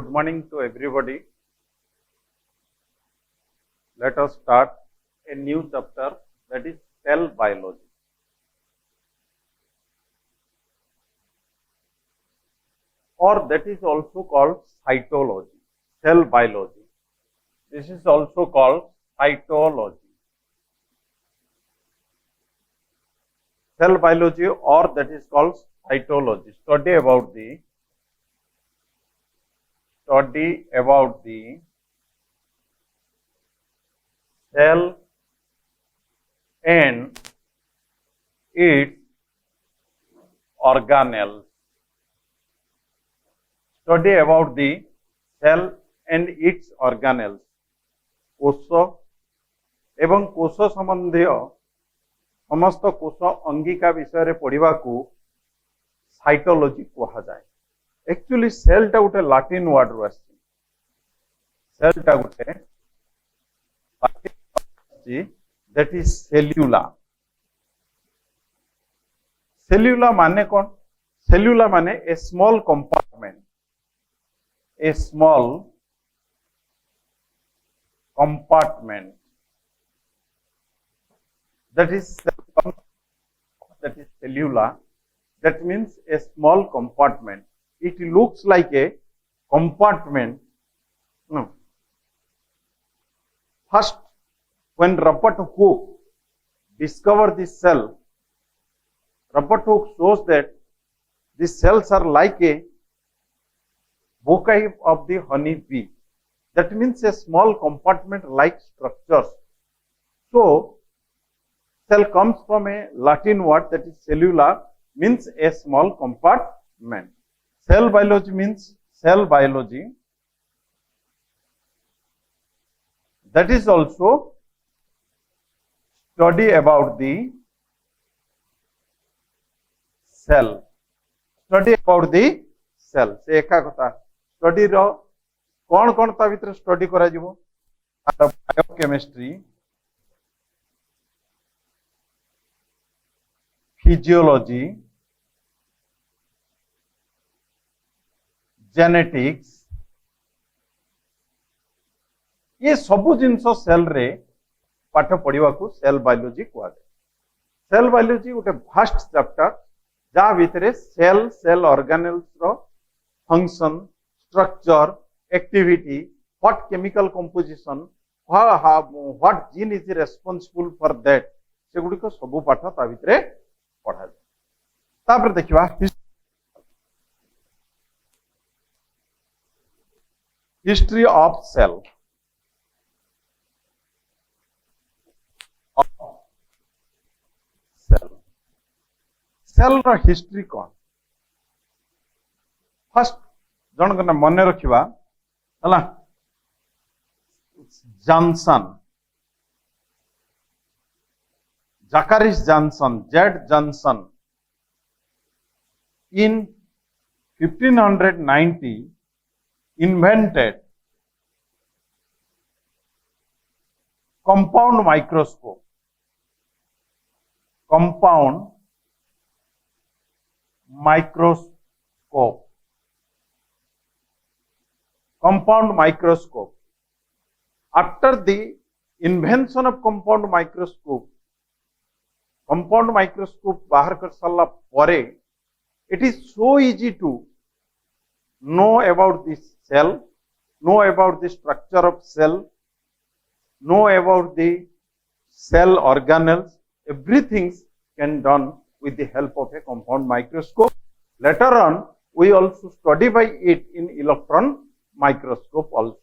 Good morning to everybody. Let us start a new chapter, that is cell biology. Or that is also called cytology, cell biology. This is also called cytology. Cell biology, or that is called cytology. Study about the cell and its organelles. Study about the cell and its organelles. कोश एवं कोश संबंधी समस्त कोश अंगिका विषय रे पढ़ा को साइटोलॉजी कहा जाए. एक्चुअली सेल टा गोटे लाटिन वर्ड रू आसी. सेल टा गोटे दैट इज सेल्युला. सेल्युला माने कौन? सेल्युला माने a small compartment. A small compartment, that is cellular. That means a small compartment. It looks like a compartment. No. First, when Robert Hooke discovered this cell, Robert Hooke shows that these cells are like a bouquet of the honey bee. That means a small compartment like structures. So, cell comes from a Latin word, that is cellula, means a small compartment. Cell biology means cell biology. That is also study about the cell. Study about the cell. से एका कथा study रो कौन कौन ता भीतर study करा जिवो? Biochemistry, physiology, genetics, ये सबु जिनस सेल रे पाठ पढ़ा को सेल बायोलॉजी कहा जाए. सेल बायोलॉजी गोटे भास्ट चैप्टर जहाँ भितर सेल सेल ऑर्गेनेल्स रो function, structure, activity, what chemical composition, what gene is responsible for that, से गुडी को सबु पाठ ता भितरे पढ़ा जाए. तापर देखिबा हिस्ट्री ऑफ सेल. सेल रो हिस्ट्री कौन? फर्स्ट जन को मन रखिबा हला Johnson, Zacharias Johnson, Z Johnson in 1590 invented compound microscope. Compound microscope. Compound microscope. After the invention of compound microscope बाहर कर साला परे, it is so easy to know about this cell, know about the structure of cell, know about the cell organelles. Everything can done with the help of a compound microscope. Later on, we also study by it in electron microscope also.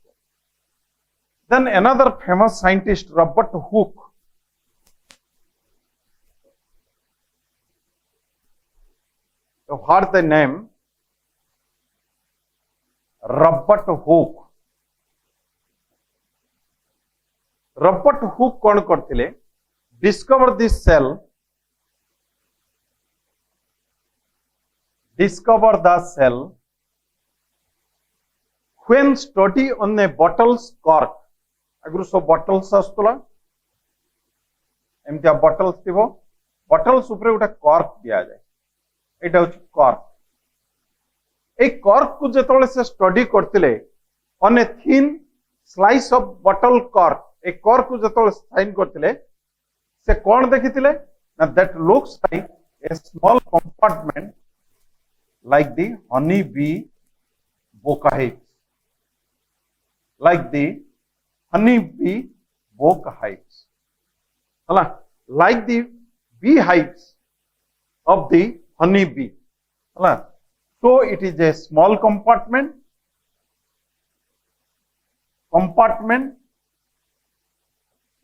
Then another famous scientist, Robert Hooke. You heard the name Robert Hooke. Robert Hooke कौन करथिले? Discover this cell. Discover the cell when study on a bottle's cork. अगर सब bottles आस्तला एमतिया bottles थिबो, bottles ऊपर उठा cork दिया जाए. एटा होची cork. ए कॉर्क को जेतोले से स्टडी करतिले on a thin slice of bottle cork a cork को जेतोले साइन करतिले से कौन देखितिले ना that looks like a small compartment like the honey bee hives, like the honey bee hives, like the beehives of the honey bee. So it is a small compartment.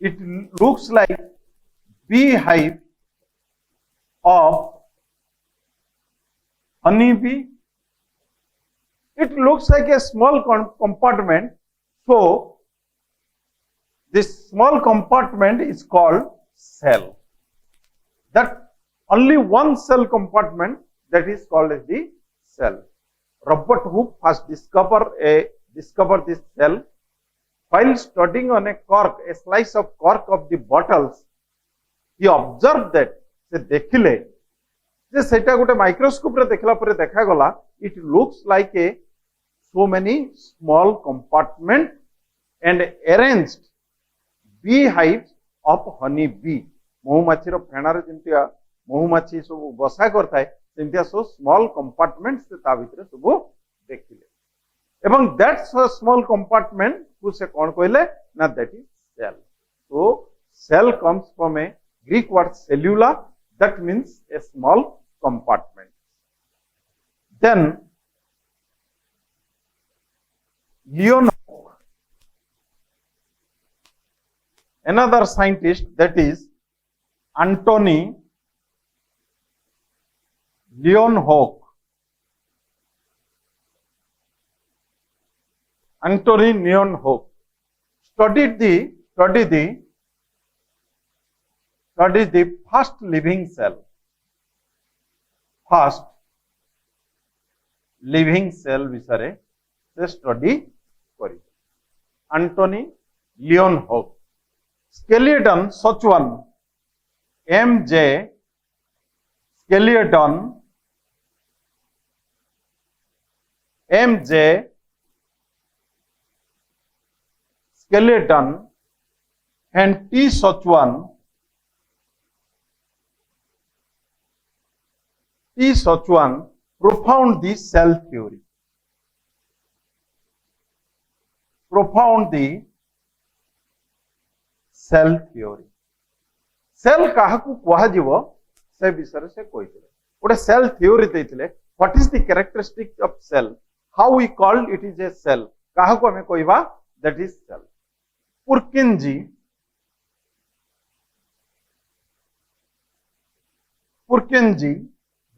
It looks like beehive of honey bee. It looks like a small compartment. So this small compartment is called cell. That only one cell compartment, that is called as the cell. Robert Hooke first discovered this cell while studying on a cork, a slice of cork of the bottles. He observed that se dekhile जे सेटा गोटे microscope रे देखला परे देखा गला it looks like a so many small compartment and arranged beehives of honey bee महुमाछी रो फेणारे जेंतिया महुमाछी सब बसा करथाय जेंतिया सो स्मॉल कंपार्टमेंट्स ता भितरे सब देखिले एवं दैट स्मॉल कंपार्टमेंट को से कोन कहले ना that is cell so cell comes from a Greek word cellula that means a small compartment. Then Leeuwenhoek, another scientist, that is Antony Leeuwenhoek. Antony Leeuwenhoek studied the first living cell. First living cell विषय से study करी Antonie Leeuwenhoek Schleiden such one MJ skeleton MJ skeleton and T such one propound the cell theory. Cell काहाकू कहा जीवो से विषय से कहिथिले गोटे सेल थ्योरी देथिले what is the characteristic of cell how we called it is a cell काहाकू हमें कहबा that is cell Purkinje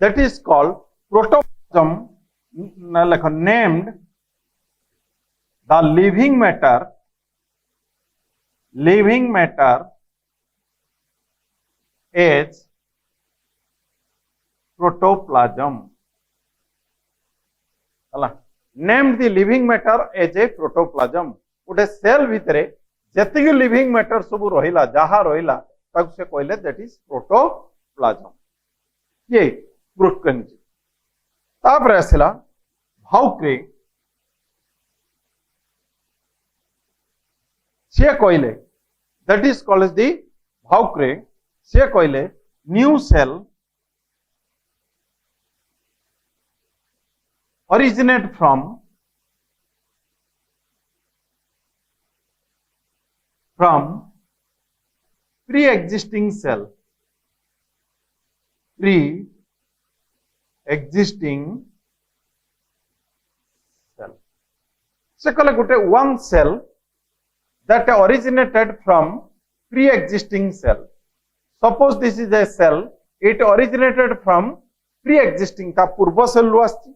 that is called protoplasm named the living matter as protoplasm named the living matter as a protoplasm गोटे cell भितरे जतिक living matter सब रहिला जहा रहिला ताकू से कहले दैट इज प्रोटोप्लाज्म ये पुरकिनजी तापर आसला भाउक्रे से कहले that is called as the भाउक्रे से कहले new cell originate from pre-existing cell से कहले गोटे one cell that originated from pre-existing cell. Suppose this is a cell, it originated from pre-existing ता पूर्व सेल रु आछि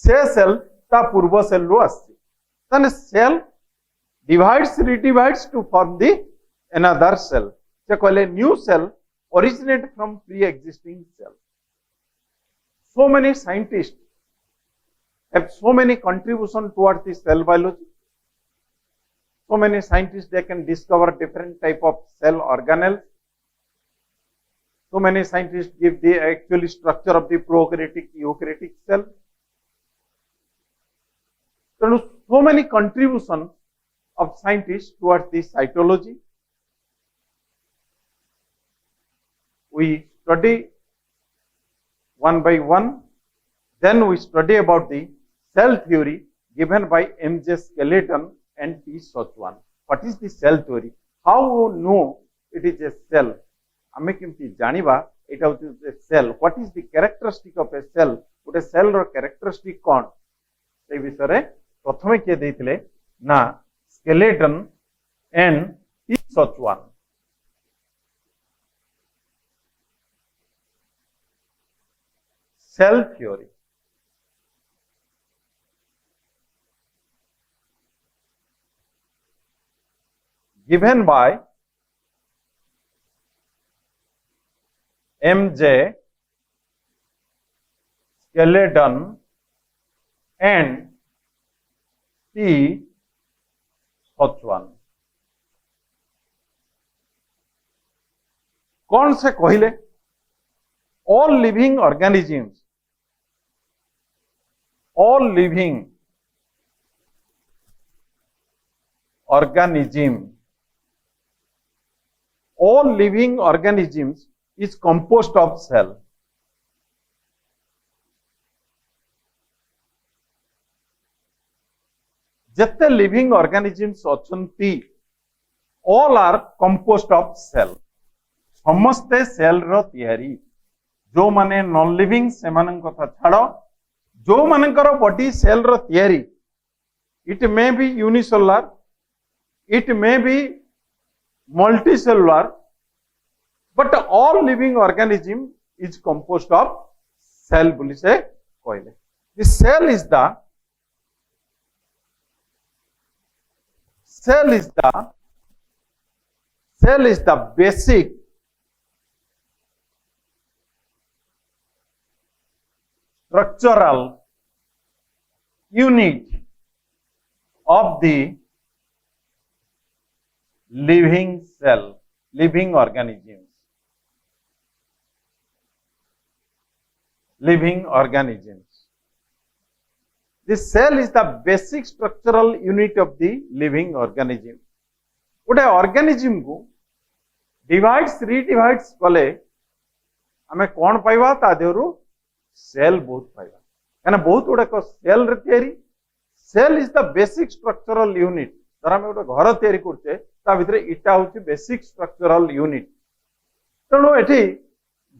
से सेल ता पूर्व सेल रु आछि तने cell divides redivides to form the another cell. से कहले new cell originate from pre-existing cell. So many scientists have so many contribution towards the cell biology. So many scientists, they can discover different type of cell organelles. So many scientists give the actual structure of the prokaryotic eukaryotic cell. तेणु so many contributions of scientists towards the cytology. We study one by one. Then we study about the cell theory given by M.J. Skeleton and T. Sochwan. What is the cell theory? How we know it is a cell? आमे केमती जानिबा एटा होते cell. What is the characteristic of a cell? गोटे cell रो characteristic कोन से विषय रे प्रथमे के देथिले ना Schleiden and T Schwann. Cell theory given by M.J. Skeleton and T. Sochwan. कौन से कहले? All living organisms, all living organisms is composed of cell. जितने लिविंग ऑर्गेनिजम्स अछंती all are composed of cell. समस्ते सेल रो तैयारी. जो माने नॉन लिविंग से मानन कथा छाड़ो, जो मानकर बॉडी सेल रो तैयारी, it may be unicellular, it may be multicellular, but all living organism is composed of cell बोली से कहले. The cell is the basic structural unit of the living cell, living organisms. The cell is the basic structural unit of the living organism. गोटे organism को divides redivides कले आमे कौन पाइबा ता देहरु सेल बहुत पाइबा. यानी बहुत गुडा को सेल रे तयारी. Cell is the basic structural unit. धर आमे गोटे घर तयारी करछे ता भितरे इटा होची बेसिक स्ट्रक्चरल यूनिट. तेणु एठी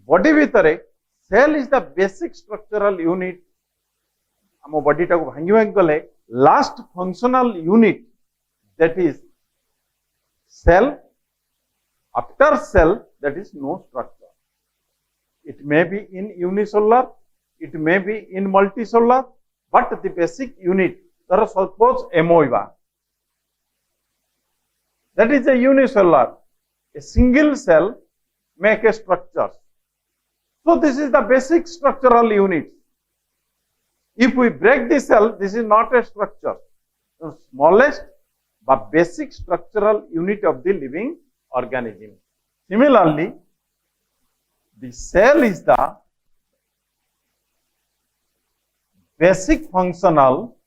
बॉडी भितरे cell is the basic structural unit. आम बॉडी टाको भांगी भांगी गले last functional unit that is cell. After cell that is no structure. It may be in unicellular, it may be in multicellular, but the basic unit, suppose amoeba, that is a unicellular. A single cell make a structure. So this is the basic structural unit. If we break the cell, this is not a structure. The smallest but basic structural unit of the living organism. Similarly, the cell is the basic functional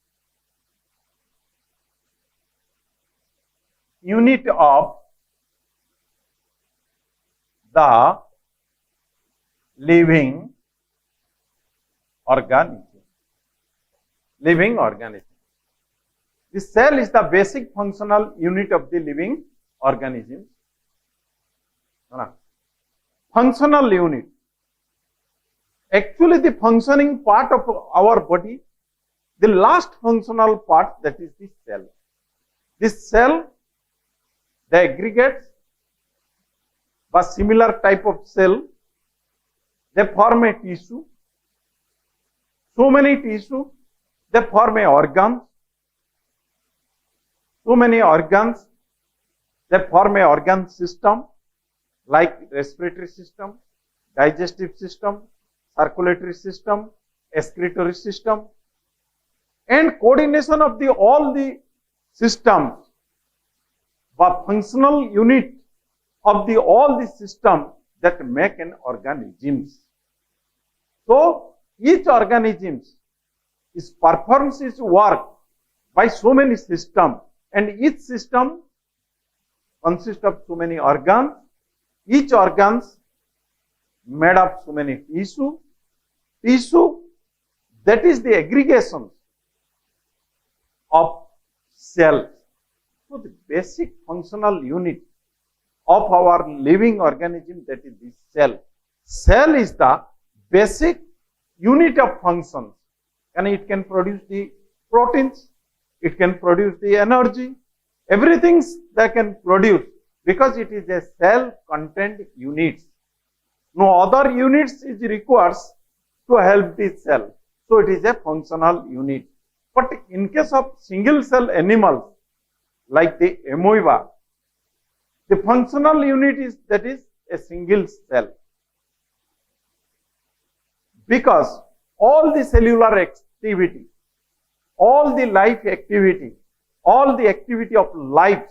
unit of the living organism. The cell is the basic functional unit of the living organism. Functional unit. Actually, the functioning part of our body, the last functional part, that is the cell. This cell, the aggregates, but similar type of cell, they form a tissue. So many tissue, they form a organ. So many organs, they form a organ system. Like respiratory system, digestive system, circulatory system, excretory system, and coordination of all the systems, but functional unit of all the system that make an organism. So each organism performs its work by so many systems, and each system consists of so many organs. Each organs made of so many tissue. Tissue, that is the aggregation of cells. So the basic functional unit of our living organism, that is the cell. Cell is the basic unit of functions, and it can produce the proteins, it can produce the energy, everything that can produce, because it is a cell contained unit. No other units is required to help the cell. So it is a functional unit. But in case of single cell animals like the amoeba, the functional unit is that is a single cell. Because all the cellular activity, all the life activity, all the activity of life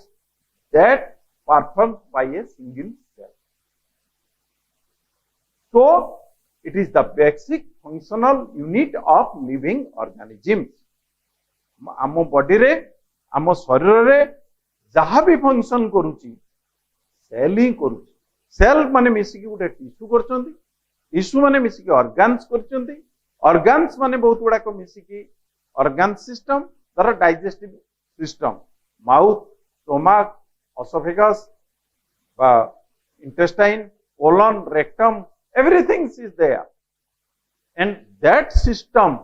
that performed by a single cell. So it is the basic functional unit of living organisms. आम body रे आम शरीर रे जहाँ भी function करुची cell ही करुची. Cell माने मिसिकी गोटे टिश्यू करछंती, टिश्यू माने मिसिकी ऑर्गन्स करछंती, ऑर्गन्स माने बहुत गुडा को मिसिकी ऑर्गन सिस्टम, दर digestive system, mouth, stomach, oesophagus, intestine, colon, rectum, everything is there, and that system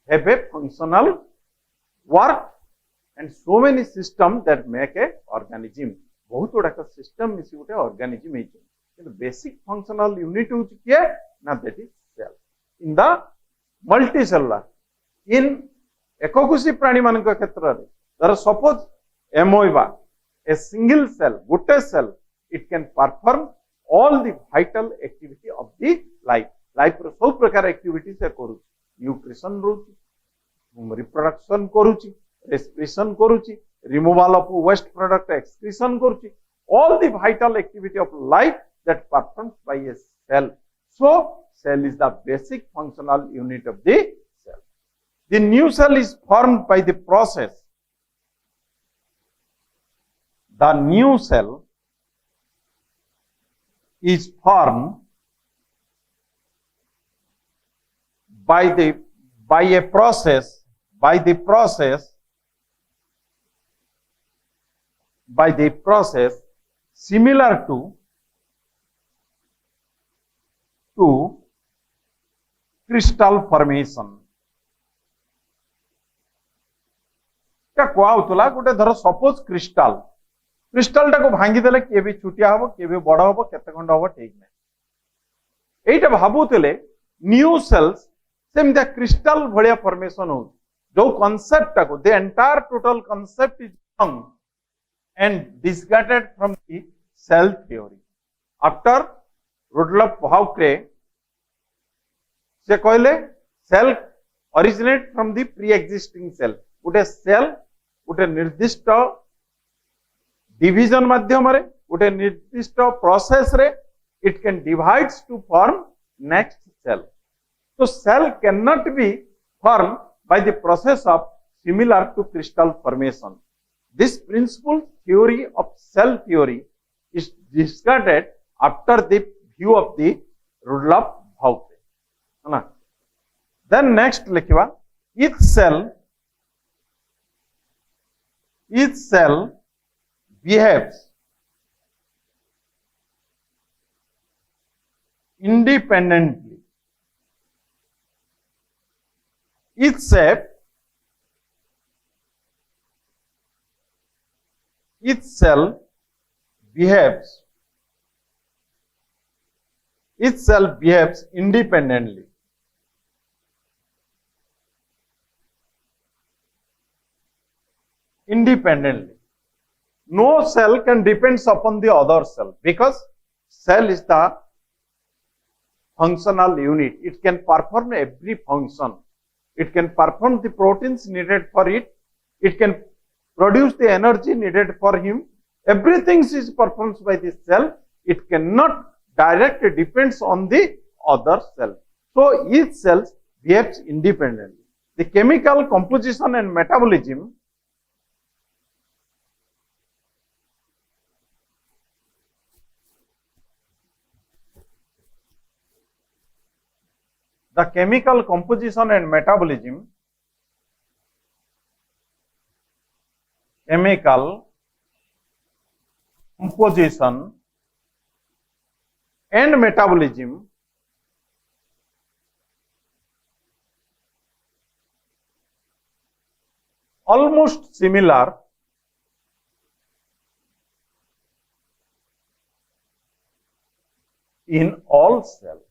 have a functional work, and so many systems that make a organism. बहुत गुड़ा का सिस्टम मिसी गोटे ऑर्गेनिज्म है, किंतु बेसिक फंक्शनल यूनिट होची के ना, that is cell. In the multicellular, in एकोकोशी प्राणी मान क्षेत्र रे, धर suppose amoeba, a single cell, गोटे cell, it can perform all the vital activity of the life. Life रो सब प्रकार एक्टिविटी से करू, न्यूट्रिशन रोची, रिप्रोडक्शन करूची, रेस्पिरेशन करूची, removal of waste product, excretion करूची, all the vital activity of life that performed by a cell. So cell is the basic functional unit of the cell. The new cell is formed by the process. The new cell is formed by a process similar to crystal formation. क्या कहला गोटे धर suppose crystal, crystal टाको भांगी देले के भी छुटिया हबो, के भी बड़ हबो, केते खंड हबो ठीक नै. एइटा भाबुतले न्यू सेल्स सेमता क्रिस्टाल भलिया फॉर्मेशन हो, जो कांसेप्ट टाको the entire total concept is wrong and discarded from the cell theory. After Rudolf Paucke, से कहले cell originate from the pre-existing cell. गोटे cell गोटे निर्दिष्ट division माध्यम रे, गोटे निर्दिष्ट process रे, it can divides to form next cell. So cell cannot be formed by the process of similar to crystal formation. This principal theory of cell theory is discarded after the view of the Rudolf Paucke. Then next लिखिवा, each cell behaves independently. Each cell behaves independently. No cell can depend upon the other cell, because cell is the functional unit. It can perform every function. It can perform the proteins needed for it. It can produce the energy needed for him. Everything is performed by the cell. It cannot directly depends on the other cell. So each cell behaves independently. the chemical composition and metabolism the chemical composition and metabolism chemical composition and metabolism almost similar in all cells.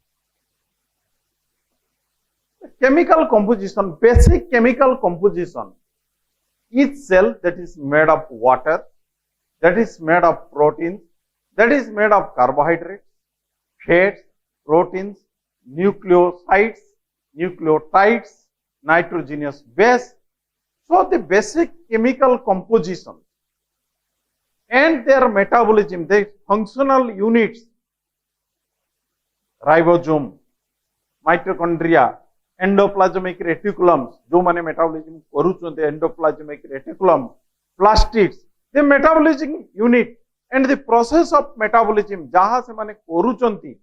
Chemical composition, basic chemical composition. Each cell that is made of water, that is made of proteins, that is made of carbohydrates, fats, proteins, nucleosides, nucleotides, nitrogenous base. So the basic chemical composition and their metabolism, the functional units, ribosome, mitochondria, endoplasmic reticulums, जो माने metabolism करूचंते endoplasmic reticulum, plastids, the metabolism unit and the process of metabolism जहाँ से माने करूचंती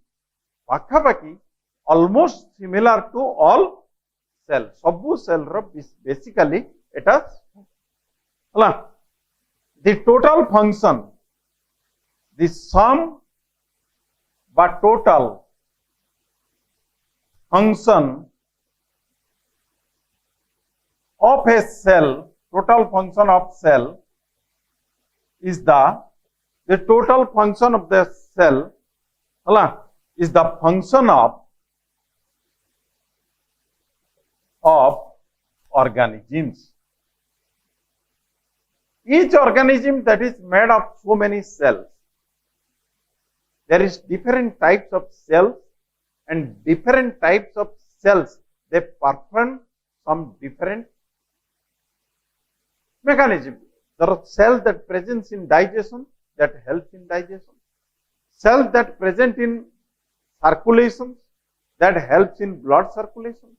पाखापाखी almost similar to all cell. सबु cell रो basically एटा हला the total function, the sum but total function of a cell, total function of cell is the total function of the cell is the function of organisms. Each organism that is made of so many cells, there is different types of cells and different types of cells, they perform some different mechanism. There are cells that present in digestion that helps in digestion, cells that present in circulation that helps in blood circulation.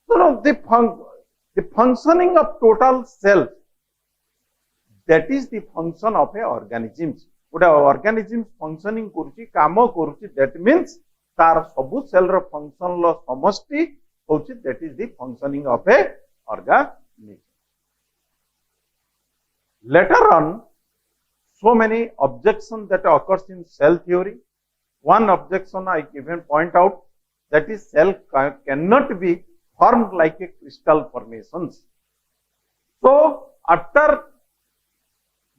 So the functioning of total cells, that is the function of a organisms. Gote organisms functioning kuruchi, kamo kuruchi, that means tar sabu cell ro function lo samasti hochi, that is the functioning of a organism. Later on, so many objections that occurs in cell theory. One objection I even point out, that is cell cannot be formed like a crystal formations. So after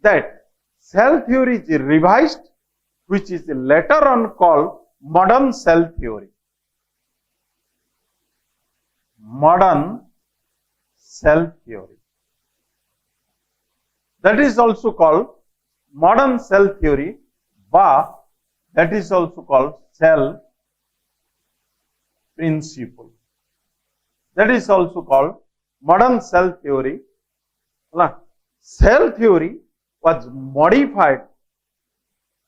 that, cell theory is revised, which is later on called modern cell theory. Modern cell theory. That is also called modern cell theory, but that is also called cell principle. That is also called modern cell theory. Cell theory was modified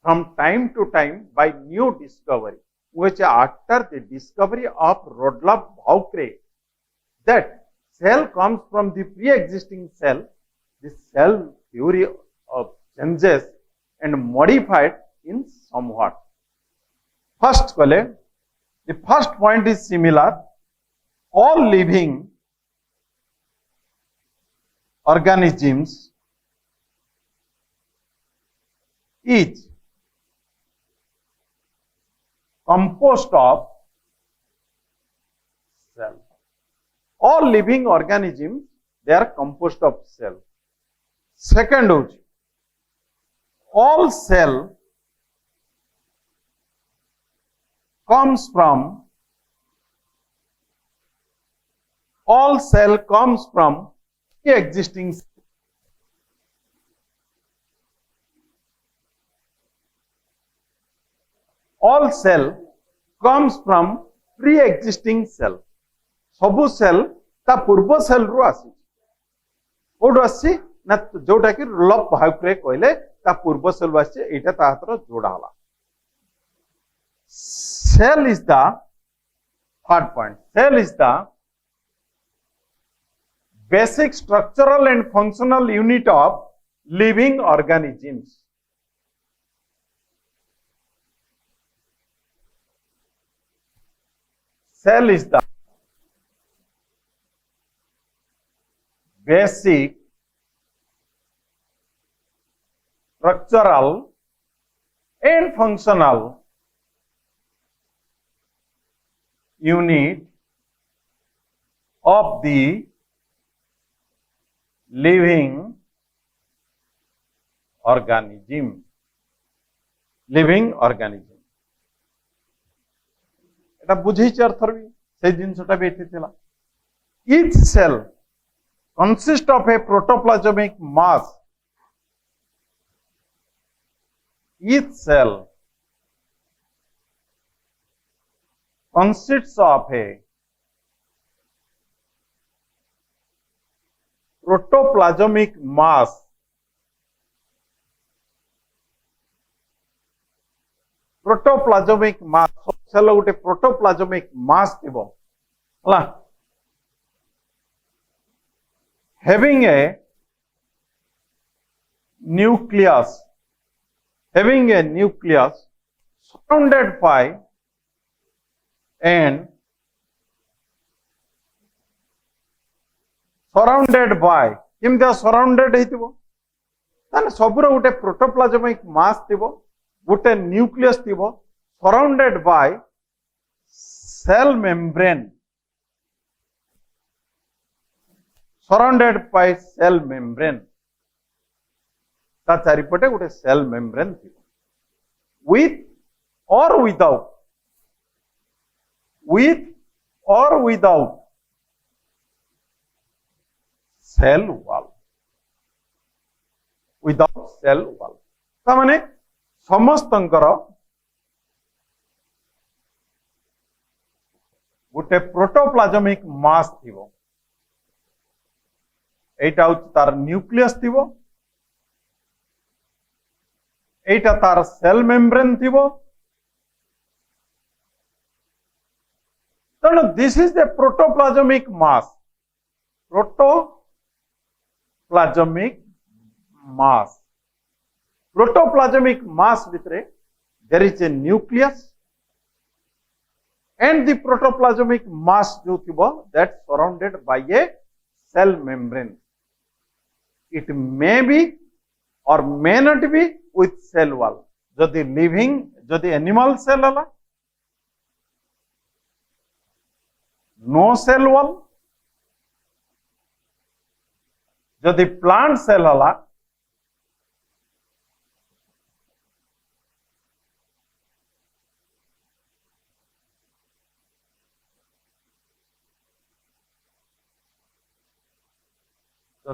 from time to time by new discovery, which after the discovery of Rudolf Bouquet, that cell comes from the pre-existing cell, the cell theory of changes and modified in somewhat. First, the first point is similar. All living organisms is composed of cell. All living organisms, they are composed of cell. Second, all cell comes from pre-existing. All cell comes from pre-existing cell. सबु cell ता पूर्व cell रु आसी code आसी ना जोटा कि Rudolph बाउक्रे कहले ता पूर्व सेल आसी एटा ता हातर जोड़ा हला. Cell is the third point. Cell is the basic structural and functional unit of living organisms. Cell is the basic structural and functional unit of the living organism. Living organism. এটা বুঝেছি অর্থর B সেই জিনিসটা B এটি ଥିଲା. Each cell consists of a protoplasmic mass. Each cell consists of a protoplasmic mass. Protoplasmic mass cell गोटे protoplasmic mass थिबो हला having a nucleus surrounded by and केमतिया सराउंडेड हेतिबो ताने सबुर गोटे प्रोटोप्लाज्मिक मास थिबो गोटे न्यूक्लियस थिबो सराउंडेड बाय सेल मेम्ब्रेन ता चारिपटे गोटे सेल मेम्ब्रेन थिबो with or without cell wall ता माने समस्तंकर गोटे प्रोटोप्लाज्मिक मास थिबो एटा होची तार न्यूक्लियस थिबो एटा तार सेल मेम्ब्रेन थिबो तनो this is the protoplasmic mass protoplasmic mass भितरे there is a nucleus and the protoplasmic mass जो थिबो that surrounded by a cell membrane. It may be or may not be with cell wall. जदि animal cell हला no cell wall, जदि plant cell हला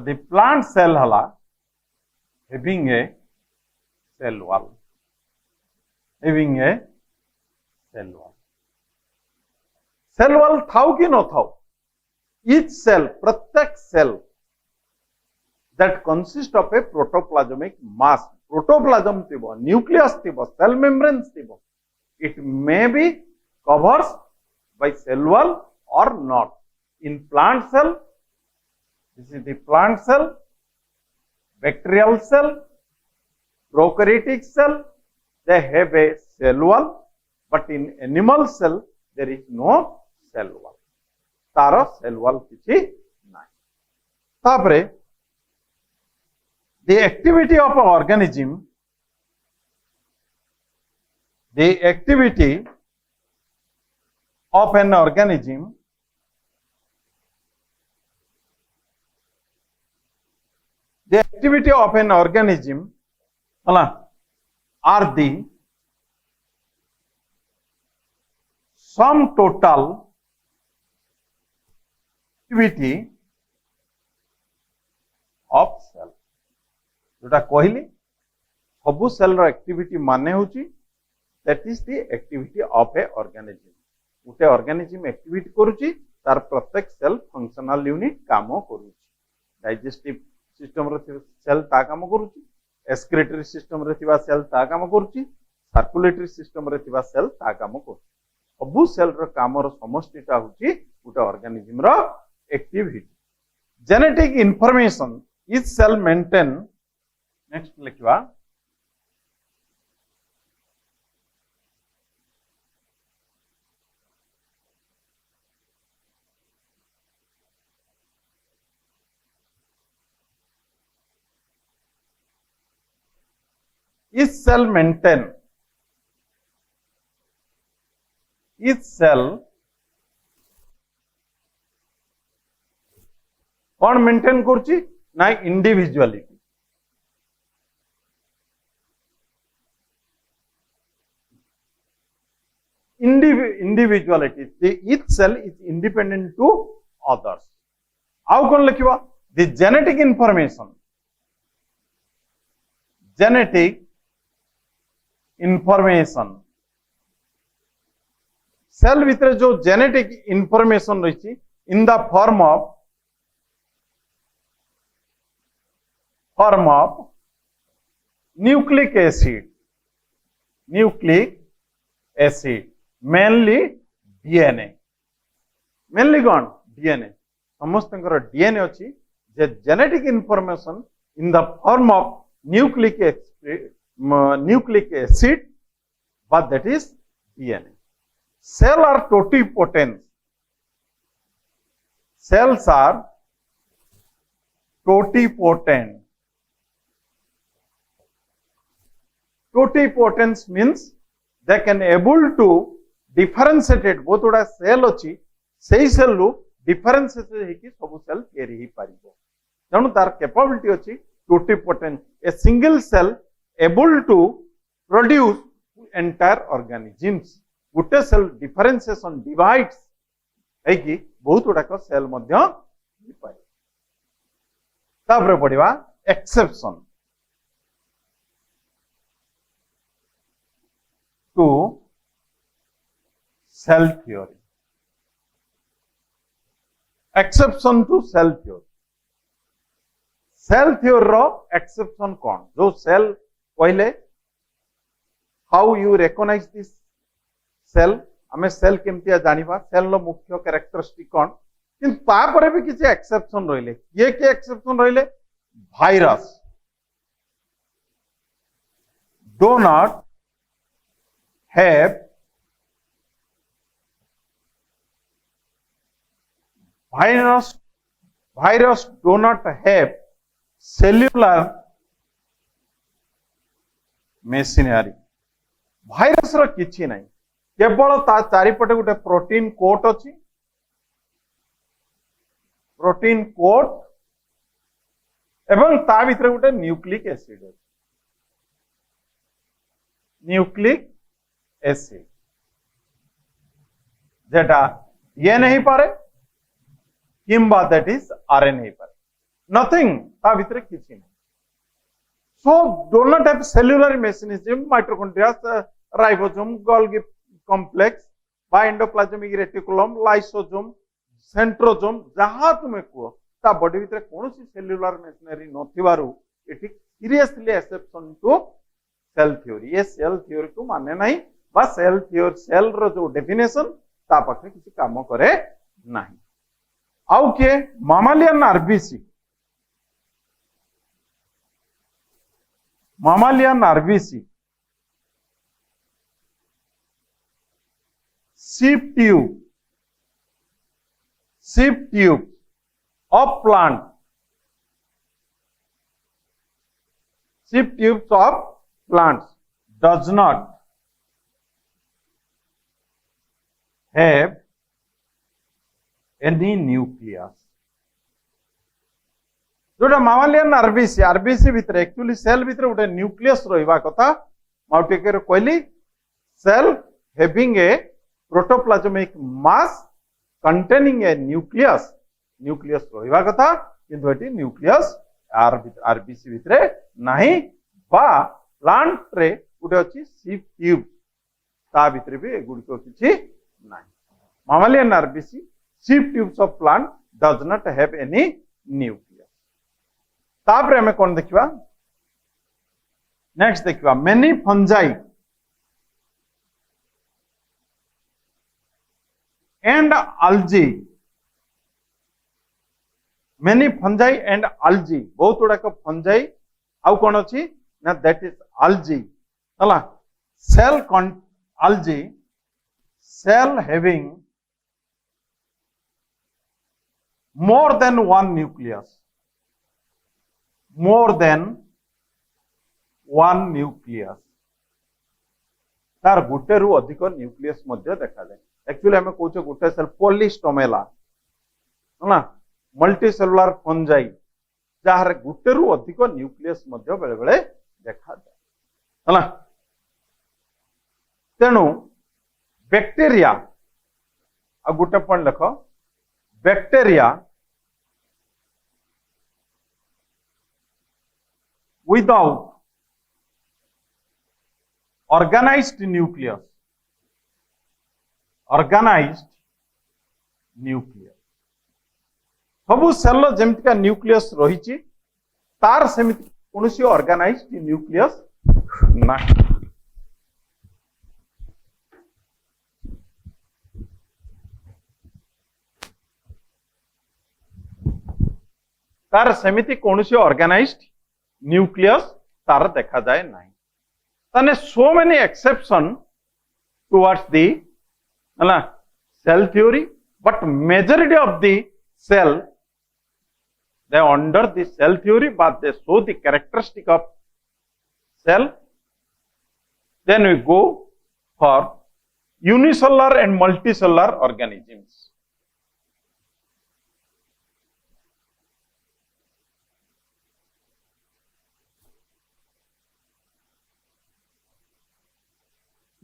the plant cell hala having a cell wall थाउ कि न थाउ each cell प्रत्येक cell that consists of a protoplasmic mass protoplasm थिबो nucleus थिबो cell membranes थिबो it may be covered by cell wall or not. In plant cell, this is the plant cell, bacterial cell, prokaryotic cell, they have a cell wall, but in animal cell there is no cell wall. Taro cell wall किछि नाही. तापरे the activity of an organism, the activity of an organism are the sum total activity of cell. जोटा कहली सबु cell row activity माने होची that is the activity of A organism. गोटे organism activity करूची तार प्रत्येक सेल फंक्शनल यूनिट काम करूची. डाइजेस्टिव सिस्टम रो सेल ता काम करूची, एक्सक्रीटरी सिस्टम रे थिबा सेल ता काम करूची, सर्कुलेटरी सिस्टम रे थिबा सेल ता काम करूची. सबु सेल रो काम रो समष्टिटा होची गोटे organism row activity. Genetic information is cell maintain next लिखवा is cell maintain is cell कौन मेंटेन करछि ना individuality individuality each cell is independent to others आउ कौन लिखिबा the genetic information सेल भितर जो जेनेटिक इंफॉर्मेशन रही in the form of nucleic acid mainly DNA mainly कौन डीएनए समस्त डीएनए अच्छी genetic information in the form of nucleic acid but that is DNA. Cell are totipotent. Cells are totipotent. Totipotence means they can able to differentiate बहुत गुड़ा cell अच्छी सही cell रू differentiate हेकी सब cell तैयारी ही पारिबो तेणु तार कैपेबिलिटी अच्छी totipotent a single cell able to produce entire organisms गोटे सेल डिफरेंशिएशन डिवाइड्स है कि बहुत गुड़ा सेल मध्य पाए तापर पढ़िबा exception to cell theory exception to cell theory रो एक्सेप्शन कौन जो सेल कहले how you recognise this cell आमे सेल केमतिया जानिबा सेल रो मुख्य कैरेक्टरिस्टिक कौन किंतु तापरे भी किसी एक्सेप्शन रहिले ये के एक्सेप्शन रहिले virus do not have virus do not have cellular machinery virus रो किछि नहीं केवल ता चारिपटे गोटे प्रोटीन कोट अछि प्रोटीन कोट एवं ता भीतर गोटे न्यूक्लिक एसिड अछि न्यूक्लिक एसिड जेटा ये नहीं पारे किंबा दैट इज आरएनए पर नथिंग ता भीतर किछि नहीं so do not have cellular mechanism mitochondria ribosome Golgi complex बा एंडोप्लाज्मिक रेटिकुलम लाइसोसोम सेंट्रोसोम जहां तुमे को ता बॉडी भीतर कोनोसी सेल्युलर मशीनरी नथिबारु एटी seriously exception to cell theory ये सेल थ्योरी को माने नहीं बा सेल थ्योरी सेल रो जो डेफिनेशन ता पाखे किछि काम करे नहीं आउ के मामालियन RBC sheep tube of plant sheep tubes of plants does not have any nucleus जोटा मामालियन आरबीसी भितर एक्चुअली सेल भितर गोटे न्यूक्लियस रहिबा कथा माउटिकेर कहली cell having a protoplasmic mass containing a nucleus रहिबा कथा किंतु एटी न्यूक्लियस आरबीसी भितर नाही बा प्लांट रे गोटे अछि शीप ट्यूब ता भितर भी एगुडिको किछि नाही mammalian RBC sieve tubes of plant does not have any nucleus तापर हमें कौन देखिबा नेक्स्ट देखिबा many fungi and algae many fungi and algae बहुत गुड़ाक फंजाई आउ कौन अच्छी ना दैट इज आल्जी हला cell algae cell having more than one nucleus तार गोटे रु अधिक न्यूक्लियस मध्य देखा जाए एक्चुअली हमें कौचे गोटे सेल पॉलीस्टोमेला है मल्टी सेलुलर फंजाई जहां गोटे रु अधिक न्यूक्लियस मध्य बेले बेले देखा जाए है तेणु बैक्टीरिया आ गोटे पॉइंट लिख बैक्टीरिया without organized nucleus सबु सेल जमती न्यूक्लियस रही तार सेमिति कौन ऑर्गेनाइज्ड न्यूक्लियस ना तार सेमिति कौन ऑर्गेनाइज्ड न्यूक्लियस तार देखा जाए नहीं ताने so many exception towards the cell theory but majority of the cell they under the cell theory but they show the characteristic of cell then we go for unicellular and multicellular organisms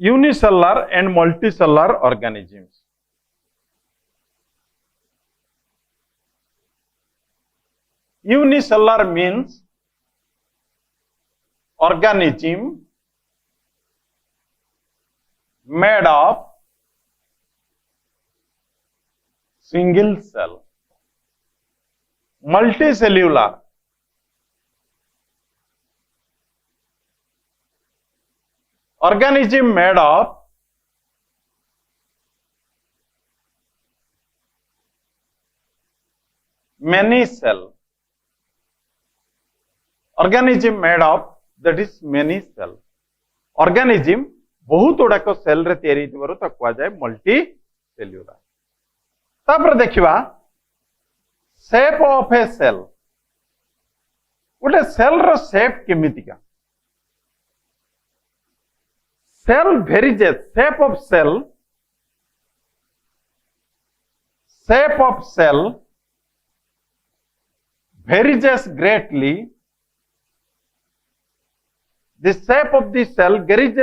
unicellular and multicellular organisms. Unicellular means organism made of single cell. Multicellular organism made of many cell. Organism made of that is many cell. Organism बहुत गुड़ाक cell रे तैयारी कह जाए multi cellular तापर देखिबा shape of a cell गोटे cell row shape केमितिका cell varies shape of cell varies greatly. The shape of the cell varies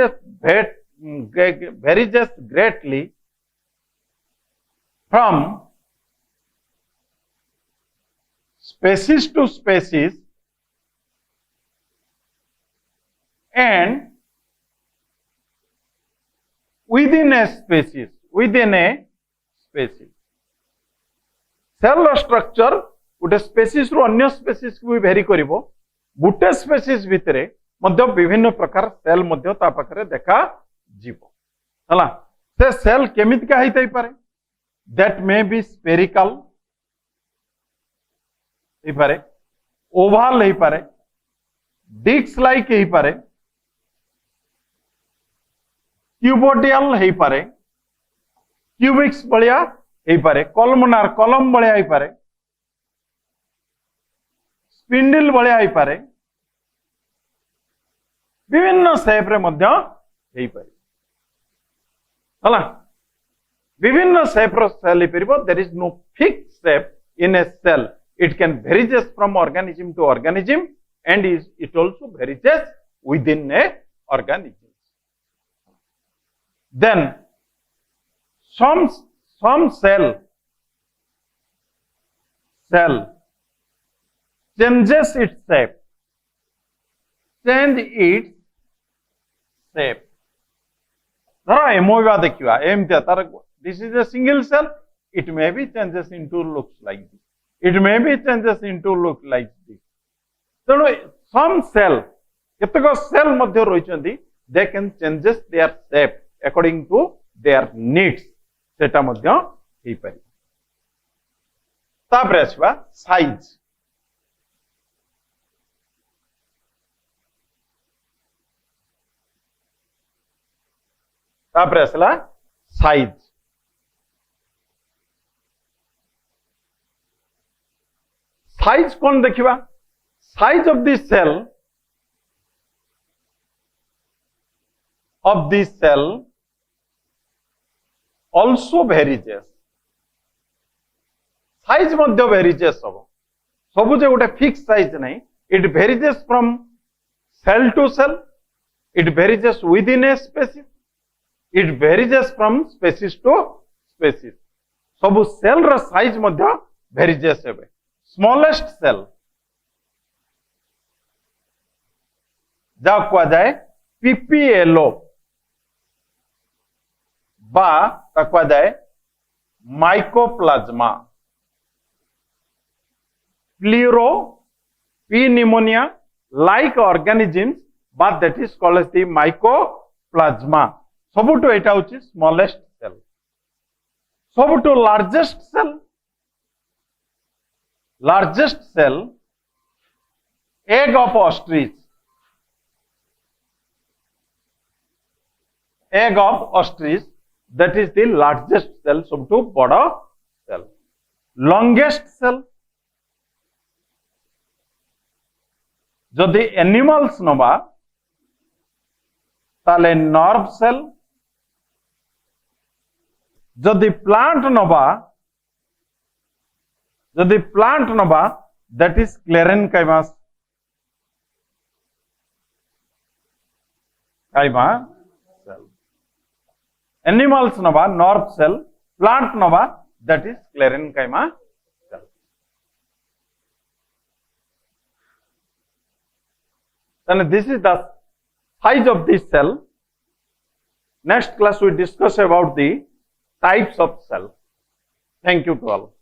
greatly from species to species and within a species cell structure गोटे species रु अन्य species को भी भेरी करिवो गोटे species भितरे मध्य विभिन्न प्रकार सेल मध्य ता पाखरे देखा जीवो हला से सेल केमितिका हेतै पारे दैट मे बी स्फेरिकल हे पारे ओवल हे पारे डिस्क लाइक हे पारे क्यूबोडियल हे पारे क्यूबिक्स बलिया हे पारे कॉलमनार कॉलम बलिया हे पारे स्पिंडल बलिया हे पारे विभिन्न शेप रे मध्य हे पारे हला विभिन्न शेप रो सेल हे परिबो there is no fixed shape in a cell it can varies from organism to organism and it also varies within a organism. Then some cell changes its shape. धर एमोवा देखिवा एमते तार this is a single cell it may be changes into looks like this. It may be changes into look like this. तेणु some cell केतक cell मध्य रहिचंती they can changes their shape according to their needs सेटा मध्य हेई पारि तापर आसवा size तापर आसला size size कौन देखिबा size of the cell also varies size मध्य वेरिजेस सब जो गोटे फिक्स साइज नहीं it varies from cell to cell it varies within a species it varies from species to species सब सेल रो size मध्य वेरिजेस हेबे smallest cell जा कुआ जाए पीपीएलओ बा कुआ जाए mycoplasma pleuropneumonia like organisms but that is called as the mycoplasma सबुटो एटा होची स्मॉलेस्ट सेल सबुटो largest cell egg of ostrich that is the largest cell सबुटो बड़ा सेल longest सेल जदि एनिमल्स नबा ताले नर्व सेल जदि प्लांट नबा that is sclerenchyma cell animals नबा नर्व सेल प्लांट नबा that is sclerenchyma cell then this is the size of this cell. Next class we discuss about the types of cell. Thank you to all.